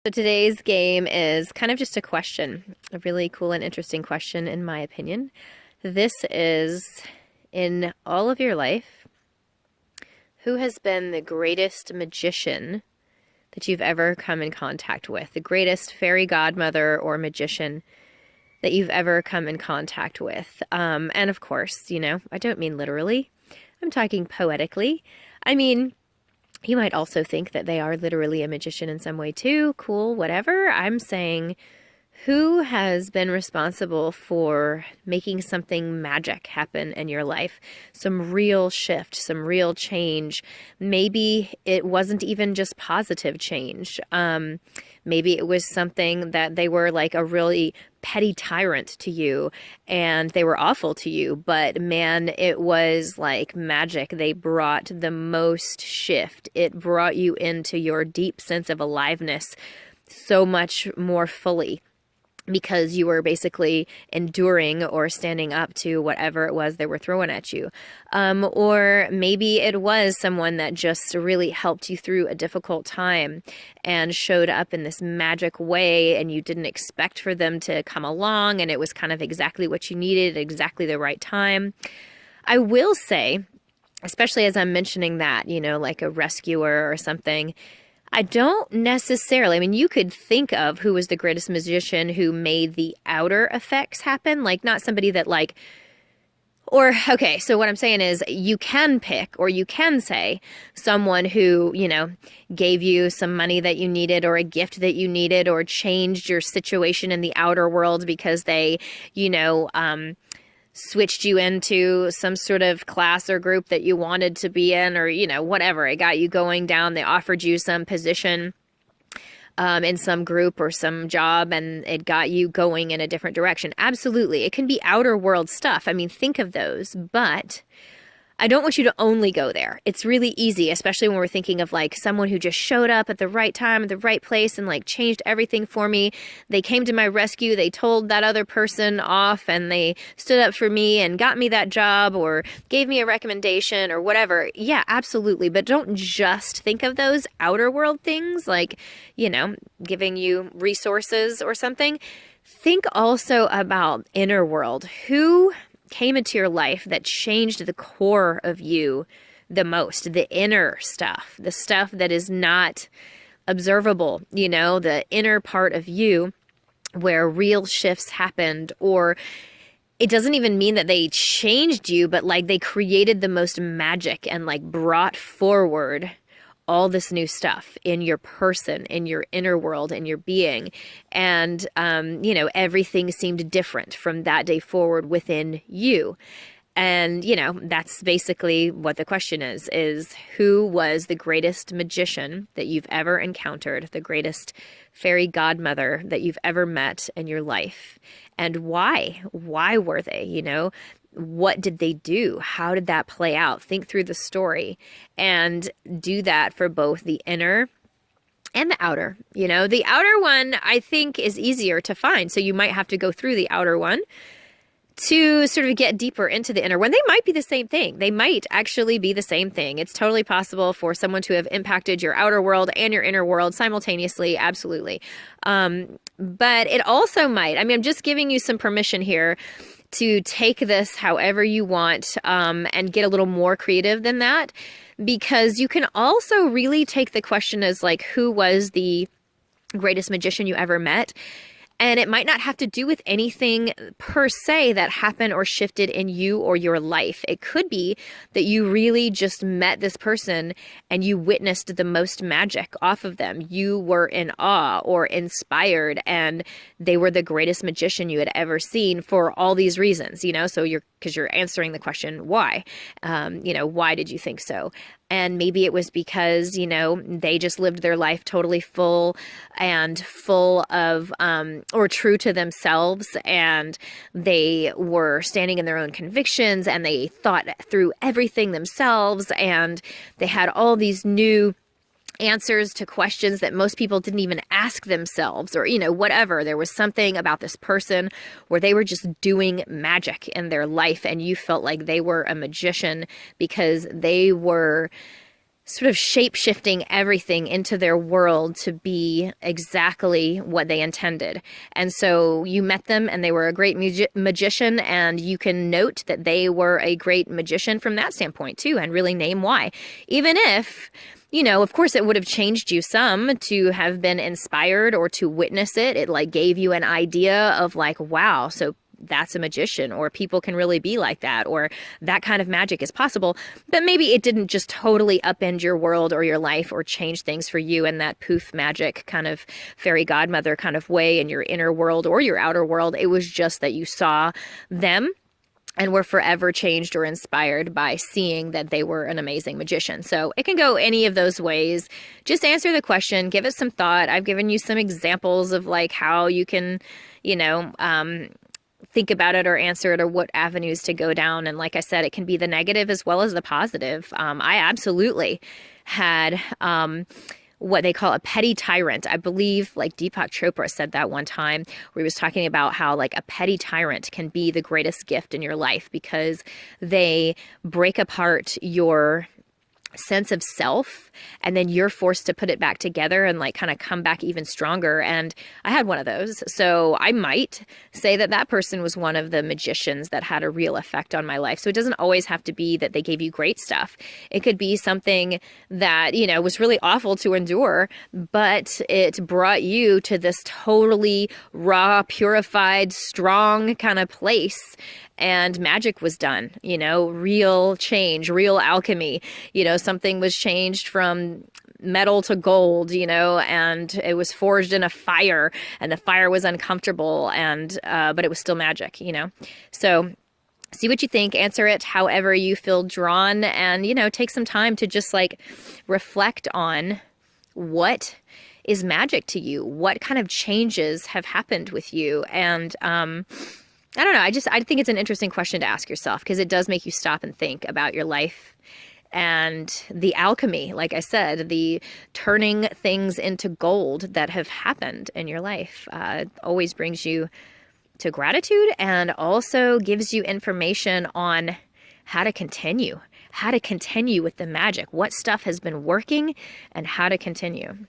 So today's game is kind of just a question, a really cool and interesting question, in my opinion. This is, in all of your life, who has been the greatest magician that you've ever come in contact with? The greatest fairy godmother or magician that you've ever come in contact with? And of course, I don't mean literally. I'm talking poetically. I mean, you might also think that they are literally a magician in some way too. Cool, whatever. I'm saying, who has been responsible for making something magic happen in your life? Some real shift, some real change. Maybe it wasn't even just positive change. Maybe it was something that they were like a really petty tyrant to you and they were awful to you, but man, it was like magic. They brought the most shift. It brought you into your deep sense of aliveness so much more fully, because you were basically enduring or standing up to whatever it was they were throwing at you. Or maybe it was someone that just really helped you through a difficult time and showed up in this magic way and you didn't expect for them to come along, and it was kind of exactly what you needed at exactly the right time. I will say, especially as I'm mentioning that, like a rescuer or something, I don't necessarily, I mean, you could think of who was the greatest magician who made the outer effects happen, like not somebody that okay, so what I'm saying is you can pick, or you can say someone who, gave you some money that you needed or a gift that you needed or changed your situation in the outer world because they, switched you into some sort of class or group that you wanted to be in, or, whatever. It got you going down. They offered you some position in some group or some job, and it got you going in a different direction. Absolutely. It can be outer world stuff. I mean, think of those, but I don't want you to only go there. It's really easy, especially when we're thinking of like someone who just showed up at the right time, at the right place, and like changed everything for me. They came to my rescue. They told that other person off and they stood up for me and got me that job or gave me a recommendation or whatever. Yeah, absolutely. But don't just think of those outer world things like, giving you resources or something. Think also about inner world. Who came into your life that changed the core of you the most, the inner stuff, the stuff that is not observable, the inner part of you where real shifts happened. Or it doesn't even mean that they changed you, but like they created the most magic and like brought forward all this new stuff in your person, in your inner world, in your being. And, everything seemed different from that day forward within you. And, that's basically what the question is who was the greatest magician that you've ever encountered, the greatest fairy godmother that you've ever met in your life? And why? Why were they, What did they do? How did that play out? Think through the story and do that for both the inner and the outer. The outer one I think is easier to find. So you might have to go through the outer one to sort of get deeper into the inner one. They might be the same thing. They might actually be the same thing. It's totally possible for someone to have impacted your outer world and your inner world simultaneously. Absolutely. But it also might, I'm just giving you some permission here to take this however you want, and get a little more creative than that, because you can also really take the question as like, who was the greatest magician you ever met? And it might not have to do with anything per se that happened or shifted in you or your life. It could be that you really just met this person and you witnessed the most magic off of them. You were in awe or inspired, and they were the greatest magician you had ever seen for all these reasons, so because you're answering the question, why? Why did you think so? And maybe it was because, they just lived their life totally full of, or true to themselves, and they were standing in their own convictions, and they thought through everything themselves, and they had all these new answers to questions that most people didn't even ask themselves, or, whatever. There was something about this person where they were just doing magic in their life, and you felt like they were a magician because they were sort of shape-shifting everything into their world to be exactly what they intended. And so you met them and they were a great magician, and you can note that they were a great magician from that standpoint too, and really name why. Even if, you know, of course it would have changed you some to have been inspired or to witness it. It like gave you an idea of like, wow, so that's a magician, or people can really be like that, or that kind of magic is possible. But maybe it didn't just totally upend your world or your life or change things for you in that poof magic kind of fairy godmother kind of way in your inner world or your outer world. It was just that you saw them and were forever changed or inspired by seeing that they were an amazing magician. So it can go any of those ways. Just answer the question, give it some thought. I've given you some examples of like how you can, you know, think about it or answer it or what avenues to go down. And like I said, it can be the negative as well as the positive. I absolutely had what they call a petty tyrant. I believe like Deepak Chopra said that one time, where he was talking about how like a petty tyrant can be the greatest gift in your life because they break apart your sense of self, and then you're forced to put it back together and like kind of come back even stronger. And I had one of those. So I might say that that person was one of the magicians that had a real effect on my life. So it doesn't always have to be that they gave you great stuff. It could be something that, you know, was really awful to endure, but it brought you to this totally raw, purified, strong kind of place. And magic was done, you know, real change, real alchemy, you know, something was changed from metal to gold, you know, and it was forged in a fire, and the fire was uncomfortable, and but it was still magic, you know. So see what you think, answer it however you feel drawn, and, you know, take some time to just like reflect on what is magic to you, what kind of changes have happened with you. And I don't know. I think it's an interesting question to ask yourself, because it does make you stop and think about your life and the alchemy, like I said, the turning things into gold that have happened in your life. Always brings you to gratitude, and also gives you information on how to continue with the magic, what stuff has been working, and how to continue.